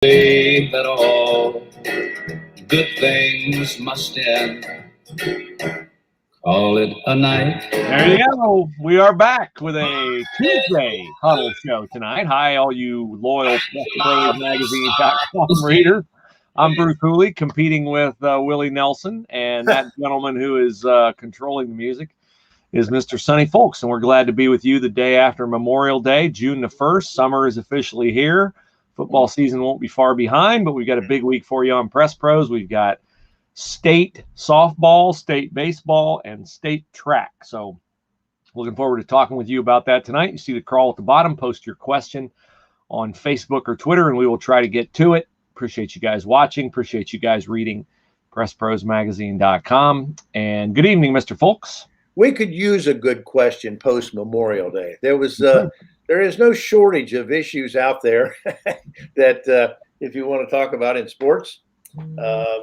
Say that all good things must end. Call it a night. There you go. We are back with a Tuesday Huddle show tonight. Hi, all you loyal PressProsMagazine.com readers. I'm Bruce Hooley, competing with Willie Nelson, and that gentleman who is controlling the music is Mr. Sonny Fulks, and we're glad to be with you the day after Memorial Day, June the 1st. Summer is officially here. Football season won't be far behind, but we've got a big week for you on Press Pros. We've got state softball, state baseball, and state track. So looking forward to talking with you about that tonight. You see the crawl at the bottom. Post your question on Facebook or Twitter, and we will try to get to it. Appreciate you guys watching. Appreciate you guys reading PressProsMagazine.com. And good evening, Mr. Fulks. We could use a good question post Memorial Day. There is no shortage of issues out there that if you want to talk about in sports.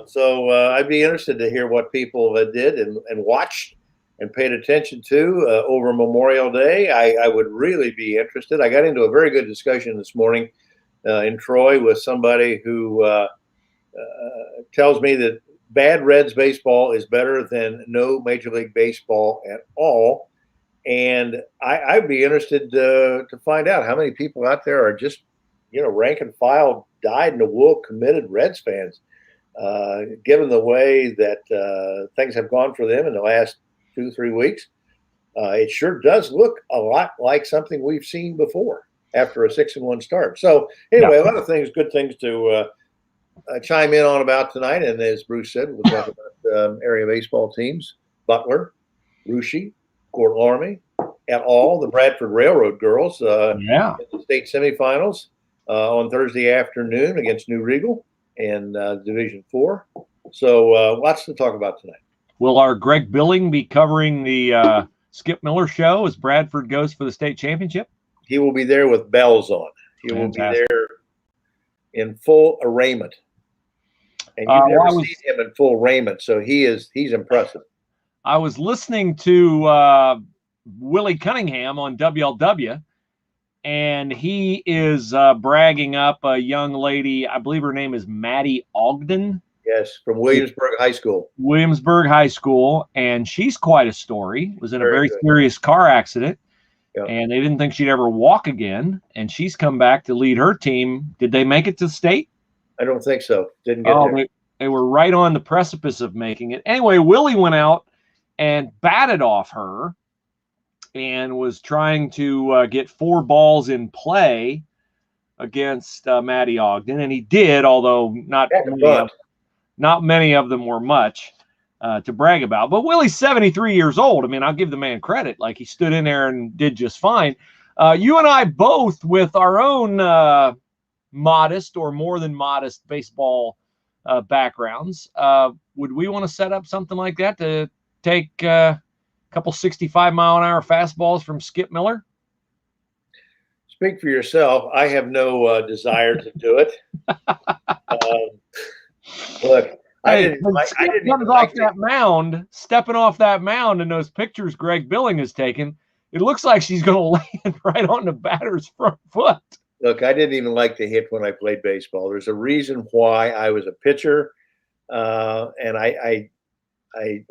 So I'd be interested to hear what people did and watched and paid attention to over Memorial Day. I would really be interested. I got into a very good discussion this morning in Troy with somebody who tells me that bad Reds baseball is better than no Major League Baseball at all. And I'd be interested to find out how many people out there are just, rank and file, dyed-in-the-wool committed Reds fans. Given the way that things have gone for them in the last 2-3 weeks, it sure does look a lot like something we've seen before after a 6-1 start. So anyway, a lot of things, good things to chime in on about tonight. And as Bruce said, we'll talk about area baseball teams: Butler, Russia, Court Army, et al. The Bradford Railroad girls in the state semifinals on Thursday afternoon against New Regal in Division 4. So lots to talk about tonight. Will our Greg Billing be covering the Skip Miller show as Bradford goes for the state championship? He will be there with bells on. He will be there in full arraignment. And you've never seen him in full raiment, so he's impressive. I was listening to Willie Cunningham on WLW, and he is bragging up a young lady. I believe her name is Maddie Ogden. Yes, from Williamsburg High School. Williamsburg High School, and she's quite a story. Was in a very serious car accident, and they didn't think she'd ever walk again, and she's come back to lead her team. Did they make it to state? I don't think so. Didn't get there. They were right on the precipice of making it. Anyway, Willie went out and batted off her and was trying to get 4 balls in play against Maddie Ogden, and he did, although not many of them were much to brag about. But Willie's 73 years old. I mean, I'll give the man credit. Like, he stood in there and did just fine. You and I both, with our own modest or more than modest baseball backgrounds, would we want to set up something like that to take a couple 65-mile-an-hour fastballs from Skip Miller? Speak for yourself. I have no desire to do it. Look, stepping off that mound in those pictures Greg Billing has taken, it looks like she's going to land right on the batter's front foot. Look, I didn't even like to hit when I played baseball. There's a reason why I was a pitcher, and I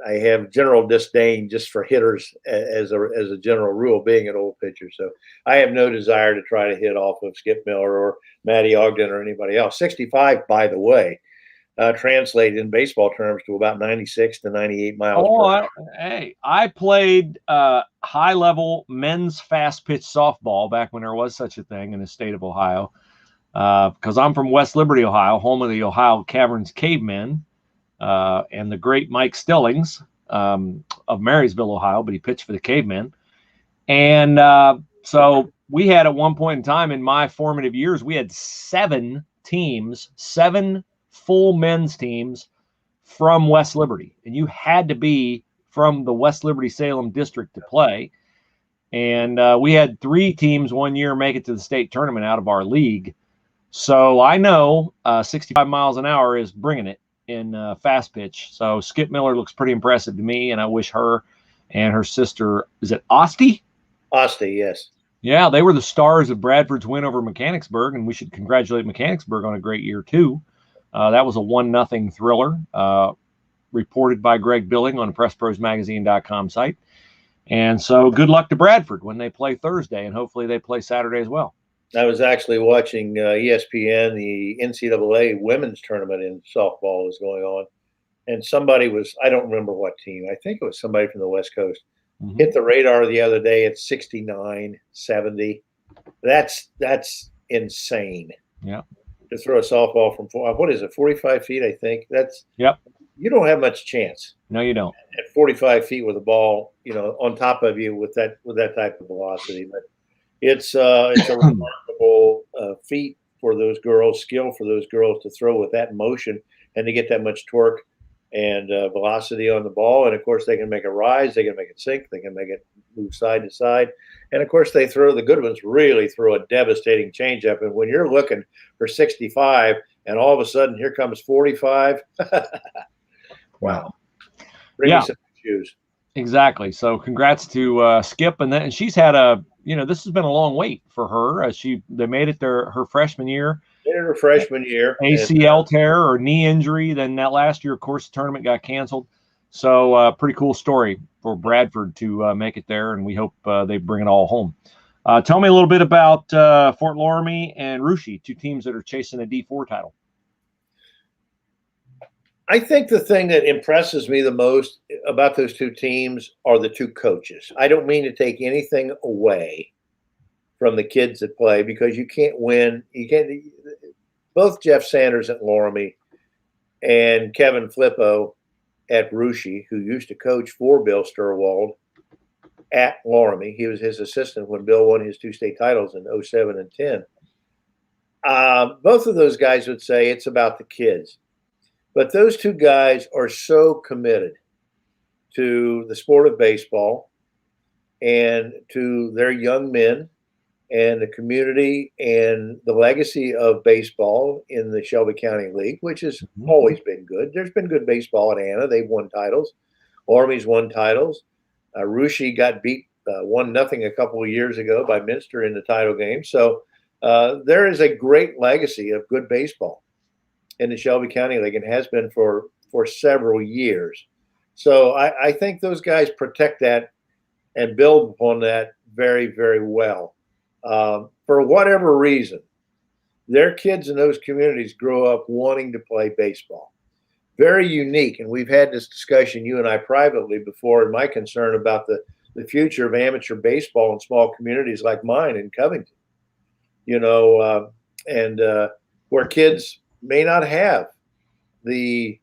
have general disdain just for hitters as a general rule, being an old pitcher. So I have no desire to try to hit off of Skip Miller or Maddie Ogden or anybody else. 65, by the way, translated in baseball terms to about 96 to 98 miles per hour. I played high-level men's fast-pitch softball back when there was such a thing in the state of Ohio, because I'm from West Liberty, Ohio, home of the Ohio Caverns Cavemen, and the great Mike Stillings of Marysville, Ohio, but he pitched for the Cavemen. And so we had, at one point in time in my formative years, we had 7 full men's teams from West Liberty, and you had to be from the West Liberty Salem district to play. And we had 3 teams one year make it to the state tournament out of our league. So I know 65 miles an hour is bringing it in fast pitch. So Skip Miller looks pretty impressive to me, and I wish her and her sister, is it Osti? Osti, yes. Yeah, they were the stars of Bradford's win over Mechanicsburg, and we should congratulate Mechanicsburg on a great year too. That was a 1-0 thriller, reported by Greg Billing on PressProsMagazine.com site. And so good luck to Bradford when they play Thursday, and hopefully they play Saturday as well. I was actually watching ESPN. The NCAA women's tournament in softball was going on. And somebody was, I don't remember what team, I think it was somebody from the West Coast, hit the radar the other day at 69, 70. That's insane. Yeah. To throw a softball from, what is it, 45 feet, I think. Yep. You don't have much chance. No, you don't. At 45 feet with a ball, on top of you with that type of velocity. But it's a remarkable feat for those girls, skill for those girls to throw with that motion and to get that much torque and velocity on the ball. And of course, they can make it rise, they can make it sink, they can make it move side to side. And of course, the good ones really throw a devastating changeup. And when you're looking for 65 and all of a sudden here comes 45, wow. Bring me some shoes. Exactly. So congrats to Skip. And she's had this has been a long wait for her. They made it her freshman year. Her freshman year. ACL tear or knee injury. Then that last year, of course, the tournament got canceled. So pretty cool story for Bradford to make it there, and we hope they bring it all home. Tell me a little bit about Fort Loramie and Russia, two teams that are chasing a D4 title. I think the thing that impresses me the most about those two teams are the two coaches. I don't mean to take anything away from the kids that play, because you can't win. You can't. Both Jeff Sanders at Loramie and Kevin Flippo at Russia, who used to coach for Bill Sturwald at Loramie. He was his assistant when Bill won his two state titles in 07 and 10. Both of those guys would say it's about the kids. But those two guys are so committed to the sport of baseball and to their young men and the community and the legacy of baseball in the Shelby County League, which has always been good. There's been good baseball at Anna. They've won titles. Loramie's won titles. Russia got beat 1-0 a couple of years ago by Minster in the title game. So there is a great legacy of good baseball in the Shelby County League, and has been for several years. So I think those guys protect that and build upon that very, very well. For whatever reason, their kids in those communities grow up wanting to play baseball. Very unique. And we've had this discussion, you and I privately before, and my concern about the future of amateur baseball in small communities like mine in Covington, and where kids may not have the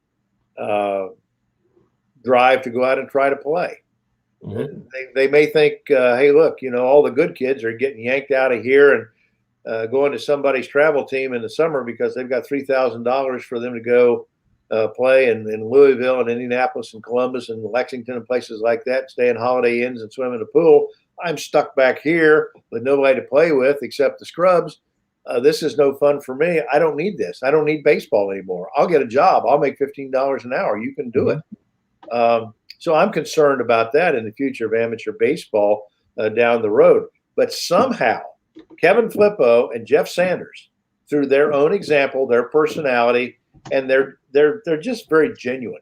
drive to go out and try to play. They may think, hey, look, all the good kids are getting yanked out of here and going to somebody's travel team in the summer because they've got $3,000 for them to go play in Louisville and Indianapolis and Columbus and Lexington and places like that, stay in Holiday Inns and swim in the pool. I'm stuck back here with nobody to play with except the scrubs. This is no fun for me. I don't need this. I don't need baseball anymore. I'll get a job. I'll make $15 an hour. You can do it. So I'm concerned about that in the future of amateur baseball down the road. But somehow Kevin Flippo and Jeff Sanders, through their own example, their personality, and they're just very genuine.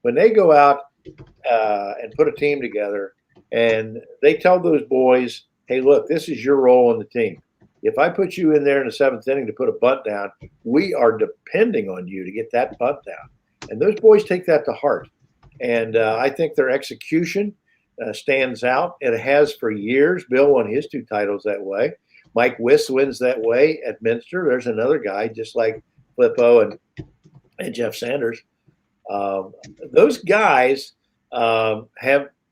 When they go out and put a team together and they tell those boys, hey, look, this is your role on the team. If I put you in there in the seventh inning to put a bunt down, we are depending on you to get that bunt down. And those boys take that to heart. And I think their execution stands out. It has for years. Bill won his two titles that way. Mike Wiss wins that way at Minster. There's another guy just like Flippo and Jeff Sanders. Those guys have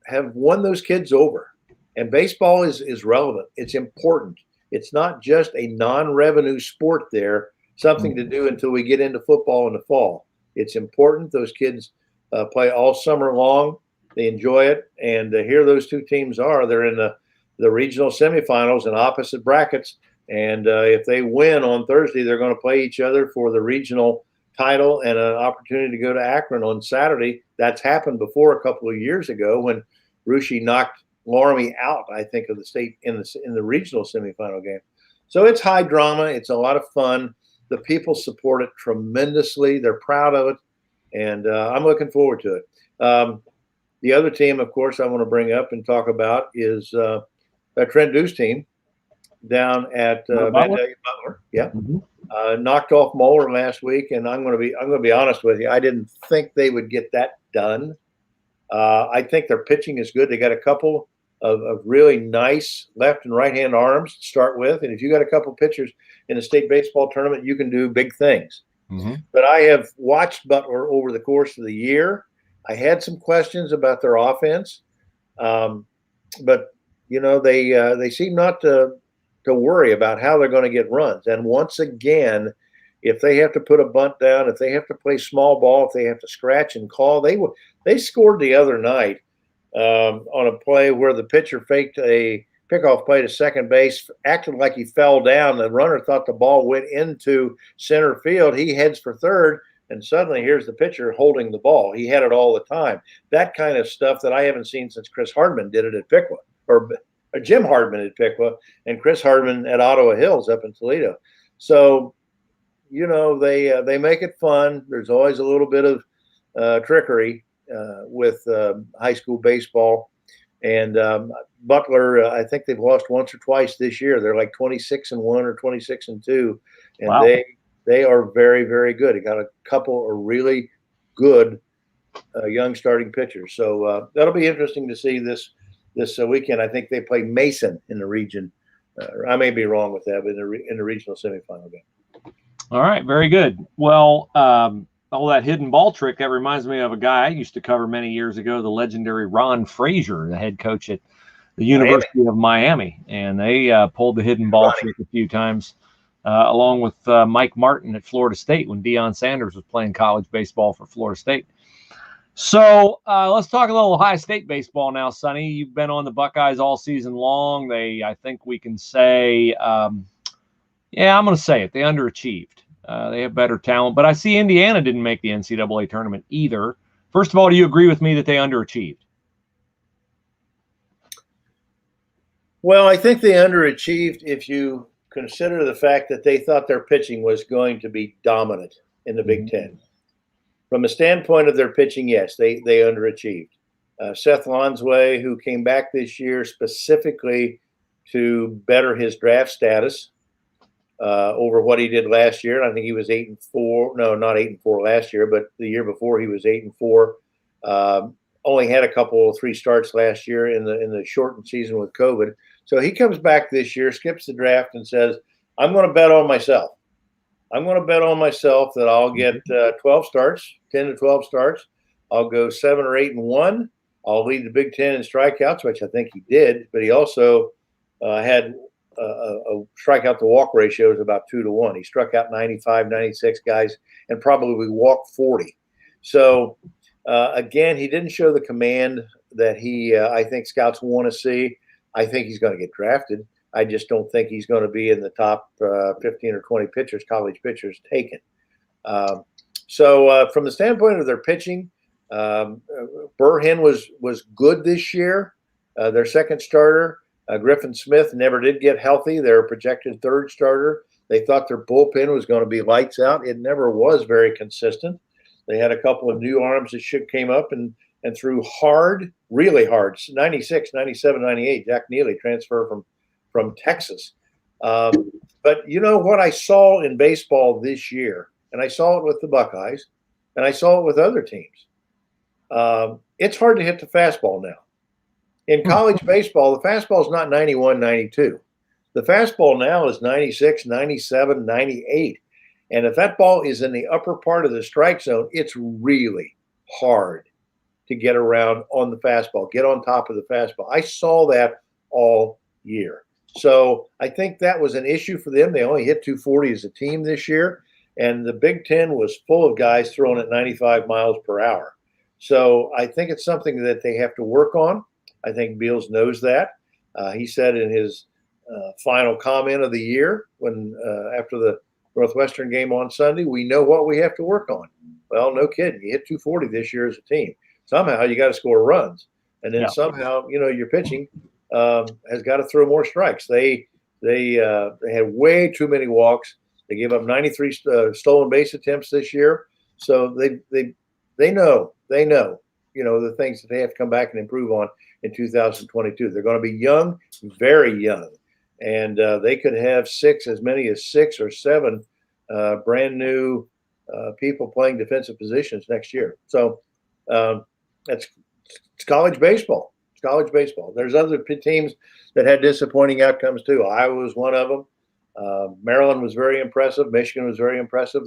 won those kids over. And baseball is relevant. It's important. It's not just a non-revenue sport there, something to do until we get into football in the fall. It's important. Those kids play all summer long. They enjoy it. And here those two teams are. They're in the regional semifinals in opposite brackets. And if they win on Thursday, they're going to play each other for the regional title and an opportunity to go to Akron on Saturday. That's happened before a couple of years ago when Russia knocked Laramie out, I think, of the state in the regional semifinal game. So it's high drama. It's a lot of fun. The people support it tremendously. They're proud of it, and I'm looking forward to it. The other team, of course, I want to bring up and talk about is Trent Deuce team down at Vandalia Butler. Yeah, knocked off Moeller last week, and I'm going to be honest with you. I didn't think they would get that done. I think their pitching is good. They got a couple of really nice left and right hand arms to start with, and if you got a couple pitchers in the state baseball tournament, you can do big things. But I have watched Butler over the course of the year. I had some questions about their offense, but they seem not to worry about how they're going to get runs. And once again, if they have to put a bunt down, if they have to play small ball, if they have to scratch and call, they scored the other night on a play where the pitcher faked a pickoff play to second base, acted like he fell down. The runner thought the ball went into center field. He heads for third, and suddenly here's the pitcher holding the ball. He had it all the time. That kind of stuff that I haven't seen since Chris Hardman did it at Piqua, or Jim Hardman at Piqua, and Chris Hardman at Ottawa Hills up in Toledo. So, they make it fun. There's always a little bit of trickery with high school baseball. And Butler, I think they've lost once or twice this year. They're like 26-1 or 26-2, and wow. They are very, very good. They got a couple of really good young starting pitchers. So that'll be interesting to see this weekend. I think they play Mason in the region. I may be wrong with that, but in the regional semifinal game. All right, very good. Well, all that hidden ball trick, that reminds me of a guy I used to cover many years ago, the legendary Ron Frazier, the head coach at the University of Miami. And they pulled the hidden ball trick a few times, along with Mike Martin at Florida State when Deion Sanders was playing college baseball for Florida State. So let's talk a little high state baseball now, Sonny. You've been on the Buckeyes all season long. I think we can say, I'm going to say it. They underachieved. They have better talent, but I see Indiana didn't make the NCAA tournament either. First of all, do you agree with me that they underachieved? Well, I think they underachieved if you consider the fact that they thought their pitching was going to be dominant in the Big Ten. From a standpoint of their pitching, yes, they underachieved. Seth Lonsway, who came back this year specifically to better his draft status, over what he did last year. And I think he was 8-4. No, not 8-4 last year, but the year before he was 8-4. Only had a couple of 3 starts last year in the shortened season with COVID. So he comes back this year, skips the draft, and says, I'm going to bet on myself. I'm going to bet on myself that I'll get 12 starts, 10 to 12 starts. I'll go 7 or 8-1. I'll lead the Big Ten in strikeouts, which I think he did, but he also had a strikeout to walk ratio is about 2-1. He struck out 95, 96 guys and probably walked 40. So again, he didn't show the command that I think scouts want to see. I think he's going to get drafted. I just don't think he's going to be in the top 15 or 20 college pitchers taken. So from the standpoint of their pitching, Burhen was good this year. Their second starter. Griffin Smith never did get healthy. Their projected third starter. They thought their bullpen was going to be lights out. It never was very consistent. They had a couple of new arms that came up and threw hard, really hard. 96, 97, 98. Jack Neely transfer from Texas. But what I saw in baseball this year, and I saw it with the Buckeyes, and I saw it with other teams. It's hard to hit the fastball now. In college baseball, the fastball is not 91, 92. The fastball now is 96, 97, 98. And if that ball is in the upper part of the strike zone, it's really hard to get around on the fastball, get on top of the fastball. I saw that all year. So I think that was an issue for them. They only hit 240 as a team this year. And the Big Ten was full of guys throwing at 95 miles per hour. So I think it's something that they have to work on. I think Beals knows that. He said in his final comment of the year after the Northwestern game on Sunday, we know what we have to work on. Well, no kidding. You hit 240 this year as a team. Somehow you got to score runs. and then Yeah. somehow your pitching has got to throw more strikes. They had way too many walks. They gave up 93 stolen base attempts this year. So they know the things that they have to come back and improve on in 2022. They're going to be young, very young, and they could have as many as 6 or 7 brand new people playing defensive positions next year. So it's college baseball. It's college baseball. There's other teams that had disappointing outcomes too. Iowa was one of them. Maryland was very impressive. Michigan was very impressive.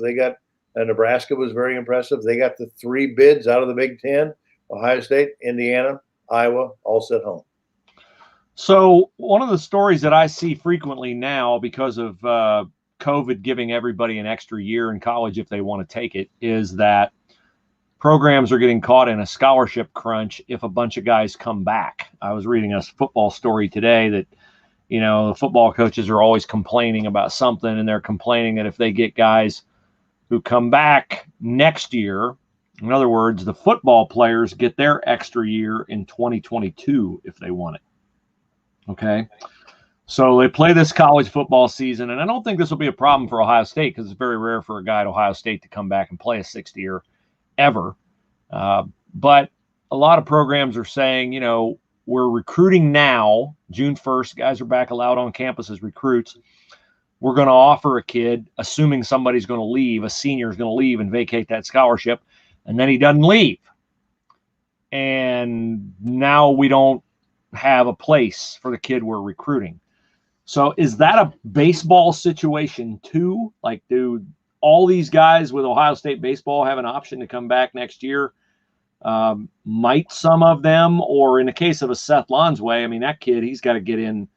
Nebraska was very impressive. They got the 3 bids out of the Big Ten. Ohio State, Indiana, Iowa, all sit home. So one of the stories that I see frequently now, because of COVID giving everybody an extra year in college if they want to take it, is that programs are getting caught in a scholarship crunch if a bunch of guys come back. I was reading a football story today that, the football coaches are always complaining about something, and they're complaining that if they get guys who come back next year, in other words, the football players get their extra year in 2022 if they want it. Okay. So they play this college football season, and I don't think this will be a problem for Ohio State because it's very rare for a guy at Ohio State to come back and play a 6th year ever. But a lot of programs are saying, we're recruiting now. June 1st, guys are back allowed on campus as recruits. We're going to offer a kid, assuming somebody's going to leave, a senior is going to leave and vacate that scholarship, and then he doesn't leave. And now we don't have a place for the kid we're recruiting. So is that a baseball situation too? Like, do all these guys with Ohio State baseball have an option to come back next year? Might some of them, or in the case of a Seth Lonsway, I mean, that kid, he's got to get in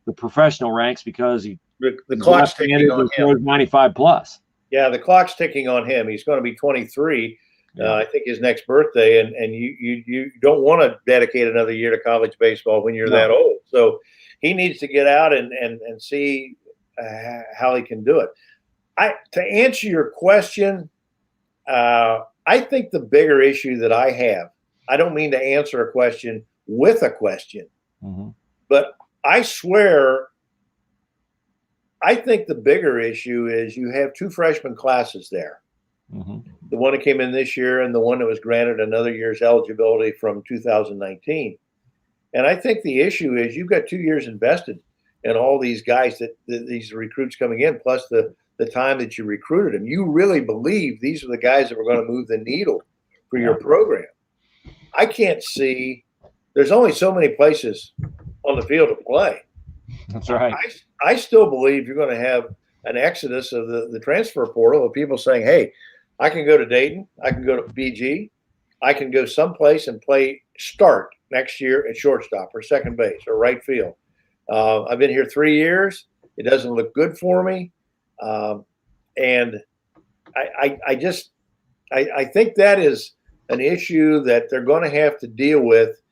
the professional ranks because the clock's ticking on him. 95 plus. Yeah, the clock's ticking on him. He's going to be 23. I think his next birthday, and you don't want to dedicate another year to college baseball when you're that old. So he needs to get out and see how he can do it. To answer your question, I think the bigger issue that I have, I don't mean to answer a question with a question, but I swear, I think the bigger issue is you have 2 freshman classes there. The one that came in this year and the one that was granted another year's eligibility from 2019. And I think the issue is you've got 2 years invested in all these guys that these recruits coming in, plus the time that you recruited them. You really believe these are the guys that were going to move the needle for your program. I can't see, there's only so many places on the field to play. That's right. I still believe you're going to have an exodus of the transfer portal of people saying, hey, I can go to Dayton, I can go to BG, I can go someplace and start next year at shortstop or second base or right field. I've been here 3 years. It doesn't look good for me. And I think that is an issue that they're going to have to deal with.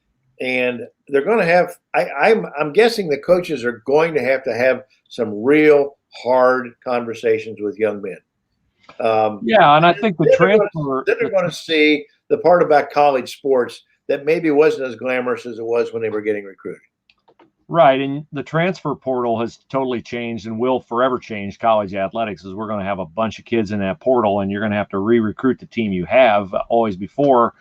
And they're going to have, I'm guessing the coaches are going to have some real hard conversations with young men. And I think the transfer. Then they're going to see the part about college sports that maybe wasn't as glamorous as it was when they were getting recruited. Right, and the transfer portal has totally changed and will forever change college athletics, as we're going to have a bunch of kids in that portal, and you're going to have to re-recruit the team you have. Always before,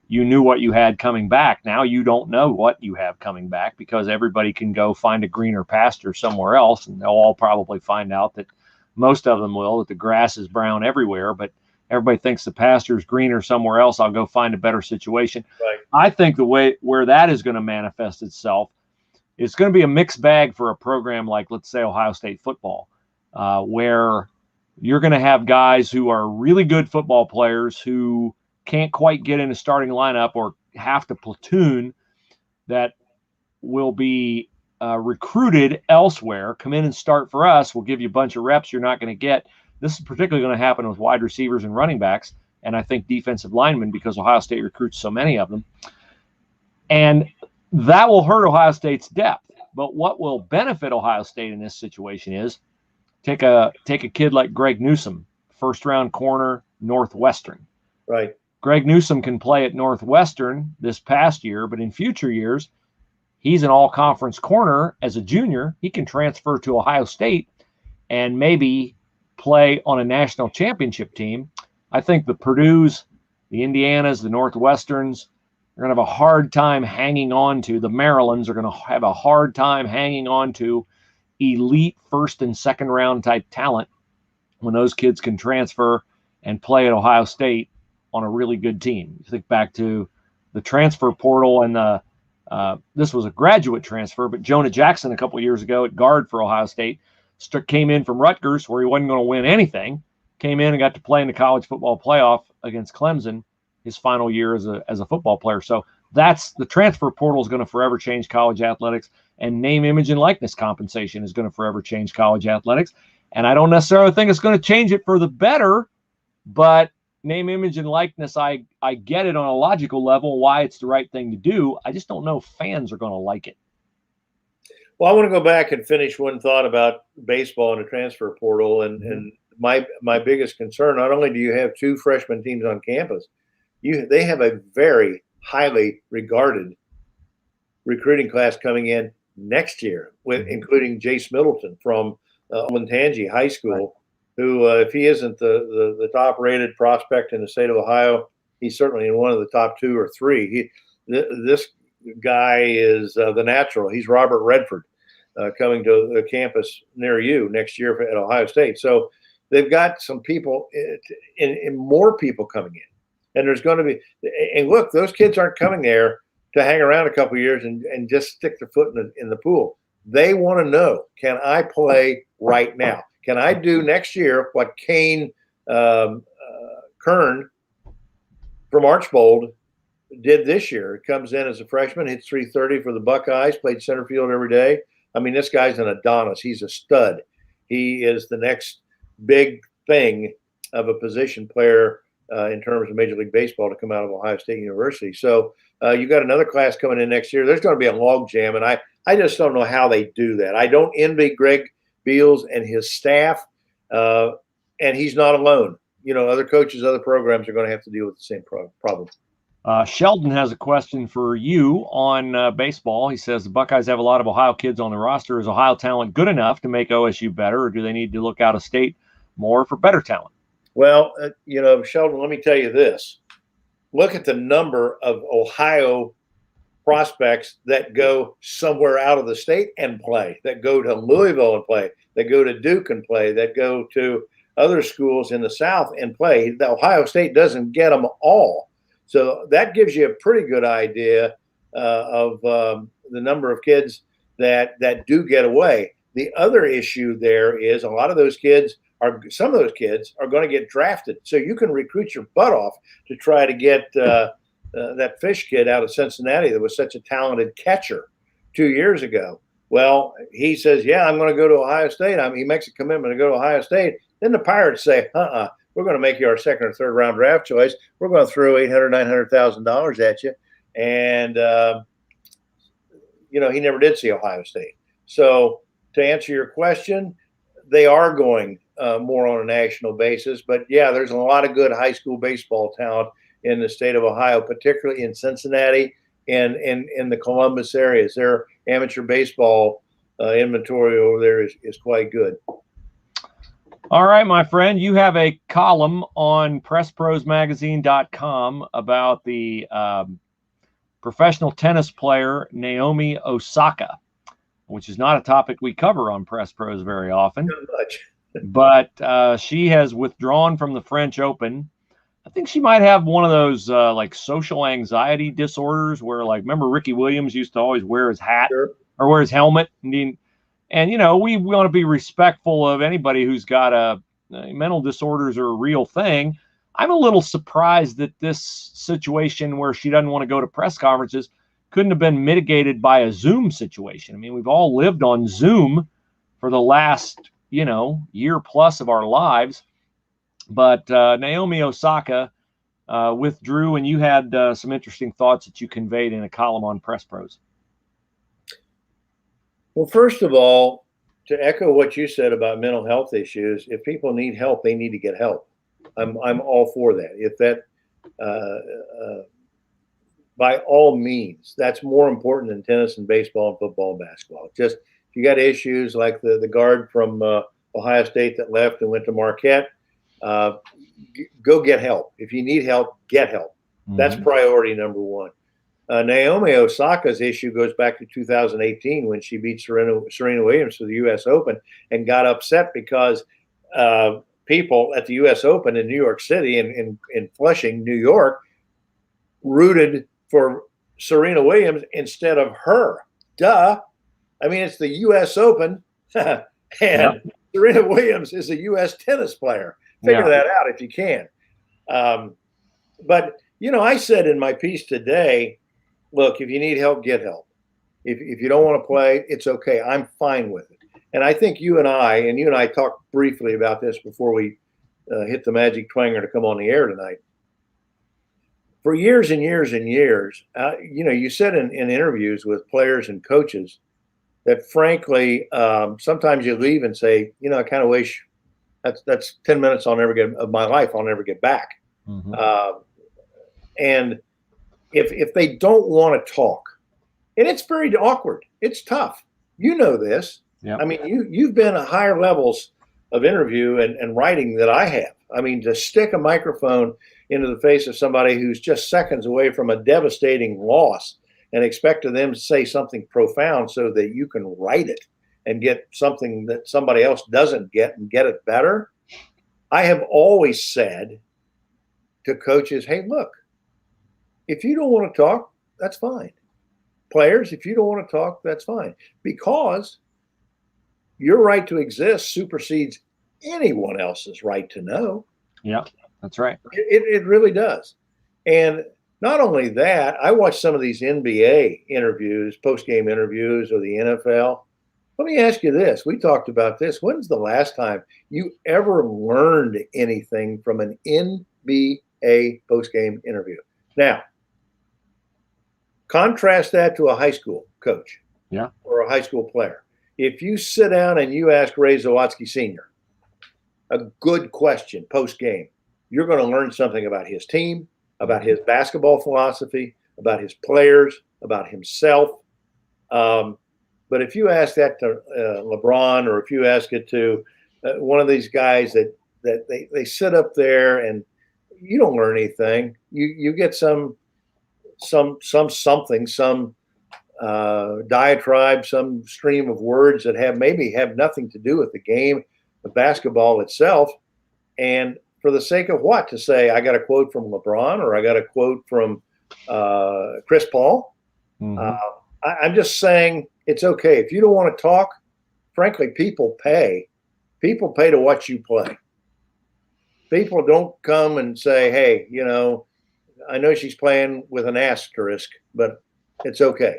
you knew what you had coming back. Now you don't know what you have coming back because everybody can go find a greener pasture somewhere else, and they'll all probably find out that most of them will, that the grass is brown everywhere, but everybody thinks the pasture is greener somewhere else. I'll go find a better situation. Right. I think the way where that is going to manifest itself, it's going to be a mixed bag for a program like, let's say, Ohio State football, where you're going to have guys who are really good football players who can't quite get in a starting lineup or have to platoon, that will be recruited elsewhere, come in and start for us. We'll give you a bunch of reps you're not going to get. This is particularly going to happen with wide receivers and running backs, and I think defensive linemen, because Ohio State recruits so many of them. And that will hurt Ohio State's depth. But what will benefit Ohio State in this situation is take a kid like Greg Newsome, first-round corner, Northwestern. Right. Greg Newsome can play at Northwestern this past year, but in future years, he's an all-conference corner as a junior. He can transfer to Ohio State and maybe play on a national championship team. I think the Purdues, the Indianas, the Northwesterns are going to have a hard time hanging on to. The Marylands are going to have a hard time hanging on to elite first and second round type talent when those kids can transfer and play at Ohio State on a really good team. You think back to the transfer portal, and this was a graduate transfer, but Jonah Jackson a couple of years ago at guard for Ohio State came in from Rutgers, where he wasn't going to win anything, came in and got to play in the college football playoff against Clemson his final year as a football player. So that's the transfer portal is going to forever change college athletics, and name, image, and likeness compensation is going to forever change college athletics. And I don't necessarily think it's going to change it for the better, but name, image, and likeness, I get it on a logical level why it's the right thing to do. I just don't know if fans are going to like it. Well, I want to go back and finish one thought about baseball and the transfer portal. And my biggest concern, not only do you have 2 freshman teams on campus, they have a very highly regarded recruiting class coming in next year, with including Jace Middleton from Montangy High School, who, if he isn't the top-rated prospect in the state of Ohio, he's certainly in one of the top 2 or 3. This guy is the natural. He's Robert Redford, coming to the campus near you next year at Ohio State. So they've got some people and more people coming in. And there's going to be – and look, those kids aren't coming there to hang around a couple of years and just stick their foot in the pool. They want to know, can I play right now? Can I do next year what Kane Kern from Archbold did this year? He comes in as a freshman, hits .330 for the Buckeyes, played center field every day. I mean, this guy's an Adonis. He's a stud. He is the next big thing of a position player in terms of Major League Baseball to come out of Ohio State University. So you got another class coming in next year. There's going to be a log jam, and I just don't know how they do that. I don't envy Greg Beals and his staff, and he's not alone. Other coaches, other programs are going to have to deal with the same problem. Sheldon has a question for you on baseball. He says the Buckeyes have a lot of Ohio kids on the roster. Is Ohio talent good enough to make OSU better, or do they need to look out of state more for better talent? Well, Sheldon, let me tell you this. Look at the number of Ohio prospects that go somewhere out of the state and play, that go to Louisville and play, that go to Duke and play, that go to other schools in the South and play. The Ohio State doesn't get them all. So that gives you a pretty good idea of the number of kids that do get away. The other issue there is some of those kids are going to get drafted. So you can recruit your butt off to try to get that Fish kid out of Cincinnati that was such a talented catcher 2 years ago. Well, he says, yeah, I'm going to go to Ohio State. He makes a commitment to go to Ohio State. Then the Pirates say, we're going to make you our second or third round draft choice. We're going to throw $800,000, $900,000 at you. And, he never did see Ohio State. So to answer your question, they are going more on a national basis. But, yeah, there's a lot of good high school baseball talent in the state of Ohio, particularly in Cincinnati and in the Columbus areas. Their amateur baseball inventory over there is quite good. All right, my friend, you have a column on PressProsMagazine.com about the professional tennis player Naomi Osaka, which is not a topic we cover on Press Pros very often. Not much. But she has withdrawn from the French Open. I think she might have one of those like social anxiety disorders where, remember Ricky Williams used to always wear his hat or wear his helmet. And we want to be respectful of anybody who's got mental disorders are a real thing. I'm a little surprised that this situation where she doesn't want to go to press conferences couldn't have been mitigated by a Zoom situation. I mean, we've all lived on Zoom for the last, year plus of our lives. But Naomi Osaka withdrew, and you had some interesting thoughts that you conveyed in a column on Press Pros. Well, first of all, to echo what you said about mental health issues, if people need help, they need to get help. I'm all for that. If by all means, that's more important than tennis and baseball and football and basketball. Just if you got issues like the guard from Ohio State that left and went to Marquette, go get help. If you need help, get help. That's priority number one. Naomi Osaka's issue goes back to 2018 when she beat Serena Williams for the U.S. Open and got upset because people at the U.S. Open in New York City and in Flushing, New York, rooted for Serena Williams instead of her. Duh. I mean, it's the U.S. Open, and Serena Williams is a U.S. tennis player. Figure that out if you can. But, you know, I said in my piece today, look, if you need help, get help. If you don't want to play, it's okay. I'm fine with it. And I think you and I talked briefly about this before we hit the magic twanger to come on the air tonight. For years and years and years, you know, you said in interviews with players and coaches that, frankly, sometimes you leave and say, you know, I kind of wish that's 10 minutes of my life I'll never get back. And if they don't want to talk, and it's very awkward, it's tough. You know this. Yep. I mean, you've been at higher levels of interview and writing that I have. I mean, to stick a microphone into the face of somebody who's just seconds away from a devastating loss and expect them to say something profound so that you can write it and get something that somebody else doesn't get and get it better. I have always said to coaches, hey, look, if you don't want to talk, that's fine. Players, if you don't want to talk, that's fine. Because your right to exist supersedes anyone else's right to know. Yeah, that's right. It really does. And not only that, I watch some of these NBA interviews, post-game interviews, or the NFL. Let me ask you this. We talked about this. When's the last time you ever learned anything from an NBA post-game interview? Now, contrast that to a high school coach or a high school player. If you sit down and you ask Ray Zawatsky Sr. a good question post-game, you're going to learn something about his team, about his basketball philosophy, about his players, about himself. But if you ask that to LeBron, or if you ask it to one of these guys that they sit up there and you don't learn anything, you get some diatribe, some stream of words that have nothing to do with the game of basketball itself. And for the sake of what? To say, I got a quote from LeBron, or I got a quote from Chris Paul. I'm just saying it's okay. If you don't want to talk, frankly, people pay. People pay to watch you play. People don't come and say, hey, you know, I know she's playing with an asterisk, but it's okay.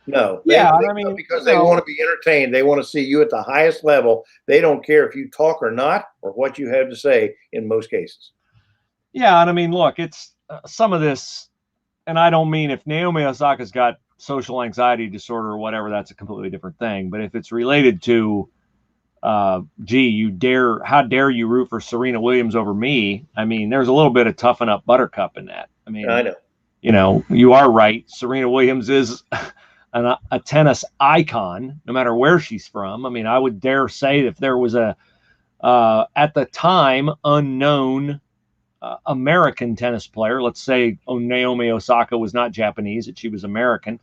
No. Because they want to be entertained. They want to see you at the highest level. They don't care if you talk or not, or what you have to say in most cases. Yeah, and I mean, look, it's some of this, and I don't mean if Naomi Osaka's got social anxiety disorder or whatever, that's a completely different thing. But if it's related to, how dare you root for Serena Williams over me? I mean, there's a little bit of toughen up buttercup in that. I mean, I know. You know, you are right. Serena Williams is a tennis icon, no matter where she's from. I mean, I would dare say if there was a, at the time, unknown American tennis player, let's say Naomi Osaka was not Japanese, that she was American,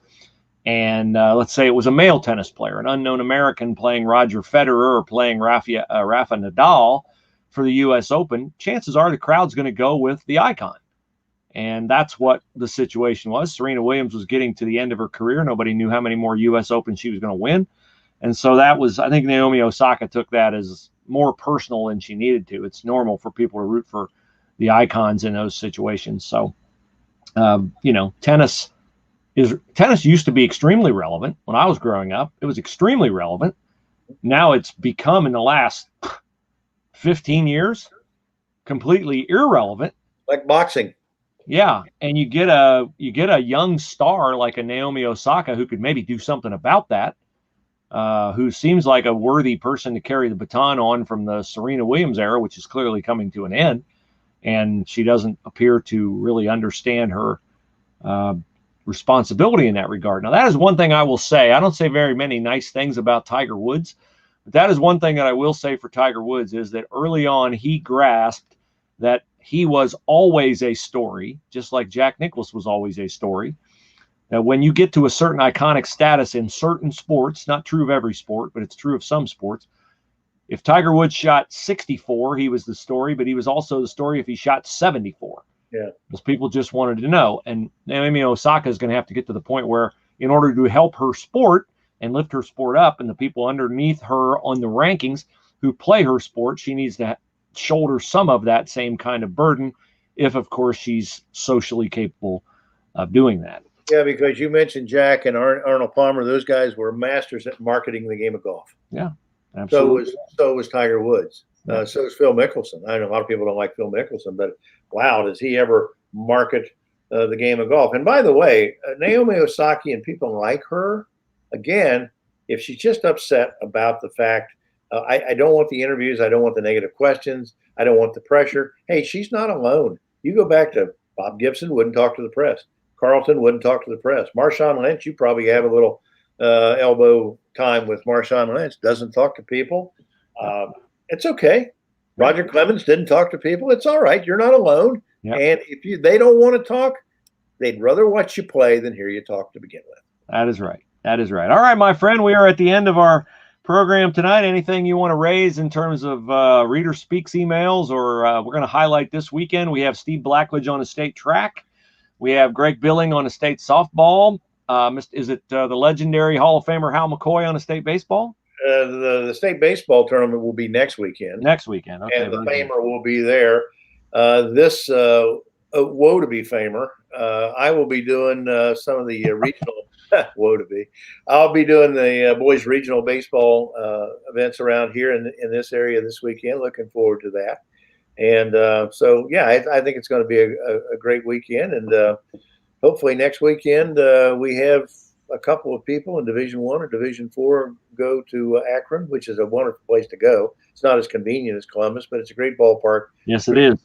and let's say it was a male tennis player, an unknown American playing Roger Federer or playing Rafa Nadal for the U.S. Open, chances are the crowd's going to go with the icon. And that's what the situation was. Serena Williams was getting to the end of her career. Nobody knew how many more U.S. Opens she was going to win. And so that was, I think Naomi Osaka took that as more personal than she needed to. It's normal for people to root for the icons in those situations. So, you know, tennis used to be extremely relevant when I was growing up. It was extremely relevant. Now it's become, in the last 15 years, completely irrelevant. Like boxing. Yeah, and you get a young star like a Naomi Osaka who could maybe do something about that, who seems like a worthy person to carry the baton on from the Serena Williams era, which is clearly coming to an end. and she doesn't appear to really understand her responsibility in that regard. Now, that is one thing I will say. I don't say very many nice things about Tiger Woods, but that is one thing that I will say for Tiger Woods is that early on he grasped that he was always a story, just like Jack Nicklaus was always a story. That when you get to a certain iconic status in certain sports, not true of every sport, but it's true of some sports. If Tiger Woods shot 64, he was the story, but he was also the story if he shot 74. Yeah. Because people just wanted to know. And Naomi Osaka is going to have to get to the point where, in order to help her sport and lift her sport up, and the people underneath her on the rankings who play her sport, she needs to shoulder some of that same kind of burden, if, of course, she's socially capable of doing that. Yeah, because you mentioned Jack and Arnold Palmer; those guys were masters at marketing the game of golf. Yeah, absolutely. So was Tiger Woods. Yeah. So is Phil Mickelson. I know a lot of people don't like Phil Mickelson, but wow, does he ever market the game of golf? And by the way, Naomi Osaka and people like her, again, if she's just upset about the fact, I don't want the interviews, I don't want the negative questions, I don't want the pressure. Hey, she's not alone. You go back to Bob Gibson, wouldn't talk to the press. Carlton wouldn't talk to the press. Marshawn Lynch, you probably have a little elbow time with Marshawn Lynch, doesn't talk to people. It's okay. Roger Clemens didn't talk to people. It's all right. You're not alone. Yep. And if they don't want to talk, they'd rather watch you play than hear you talk to begin with. That is right. That is right. All right, my friend, we are at the end of our program tonight. Anything you want to raise in terms of Reader Speaks emails, or we're going to highlight this weekend? We have Steve Blackledge on a state track. We have Greg Billing on a state softball. Is it the legendary Hall of Famer Hal McCoy on a state baseball? The state baseball tournament will be next weekend. Next weekend, okay. And the Famer will be there. This woe to be Famer, I will be doing some of the regional woe to be. I'll be doing the boys regional baseball events around here in this area this weekend. Looking forward to that. And so, yeah, I think it's going to be a great weekend. And hopefully next weekend we have a couple of people in Division I or Division IV go to Akron, which is a wonderful place to go. It's not as convenient as Columbus, but it's a great ballpark. Yes, it is.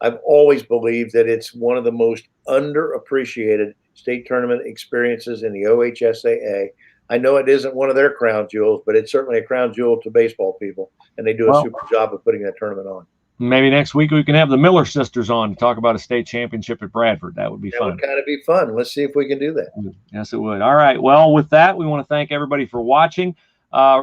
I've always believed that it's one of the most underappreciated state tournament experiences in the OHSAA. I know it isn't one of their crown jewels, but it's certainly a crown jewel to baseball people, and they do a super job of putting that tournament on. Maybe next week we can have the Miller sisters on to talk about a state championship at Bradford. That would be fun. That would kind of be fun. Let's see if we can do that. Yes, it would. All right. Well, with that, we want to thank everybody for watching.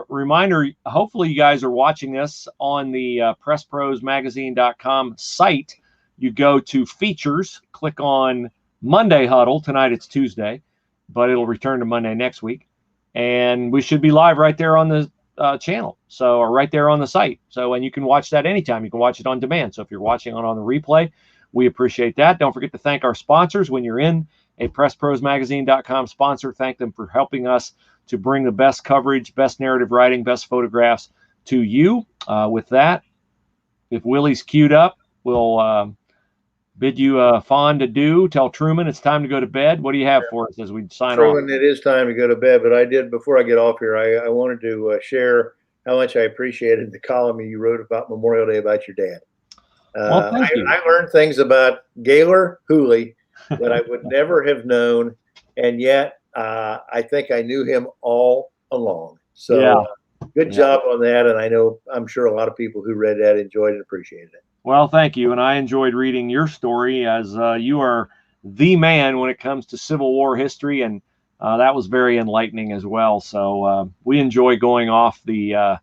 Reminder, hopefully you guys are watching this on the PressProsMagazine.com site. You go to features, click on Monday Huddle. Tonight it's Tuesday, but it'll return to Monday next week. And we should be live right there on the channel, or right there on the site. And you can watch that anytime. You can watch it on demand. So if you're watching on the replay, we appreciate that. Don't forget to thank our sponsors. When you're in a PressProsMagazine.com sponsor, thank them for helping us to bring the best coverage, best narrative writing, best photographs to you. With that, if Willie's queued up, we'll bid you a fond adieu. Tell Truman it's time to go to bed. What do you have for us as we sign off? Truman, it is time to go to bed, but before I get off here, I wanted to share how much I appreciated the column you wrote about Memorial Day about your dad. Well, thank you. I learned things about Gaylor Hooley that I would never have known, and yet I think I knew him all along. So yeah. Good job on that, and I'm sure a lot of people who read that enjoyed and appreciated it. Well, thank you, and I enjoyed reading your story, as you are the man when it comes to Civil War history, and that was very enlightening as well. So we enjoy going off the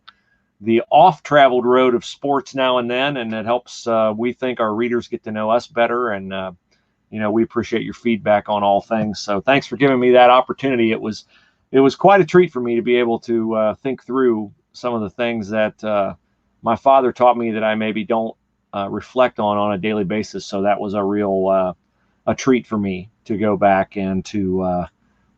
off-traveled road of sports now and then, and it helps, we think, our readers get to know us better, and we appreciate your feedback on all things. So thanks for giving me that opportunity. It was quite a treat for me to be able to think through some of the things that my father taught me that I maybe don't reflect on a daily basis. So that was a real a treat for me to go back and to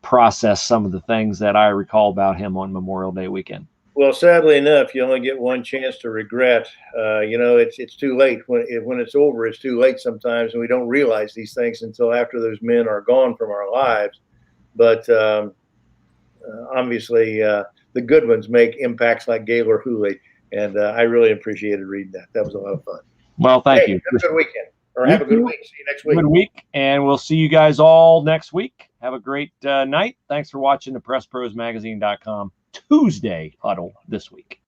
process some of the things that I recall about him on Memorial Day weekend. Well, sadly enough, you only get one chance to regret. It's too late. When it's over, it's too late sometimes, and we don't realize these things until after those men are gone from our lives. But obviously, the good ones make impacts like Gaylor Hooley, and I really appreciated reading that. That was a lot of fun. Well, thank you. Have a good weekend, or You have a good too. week. See you next week. Good week, and we'll see you guys all next week. Have a great night. Thanks for watching the PressProsMagazine.com Tuesday Huddle this week.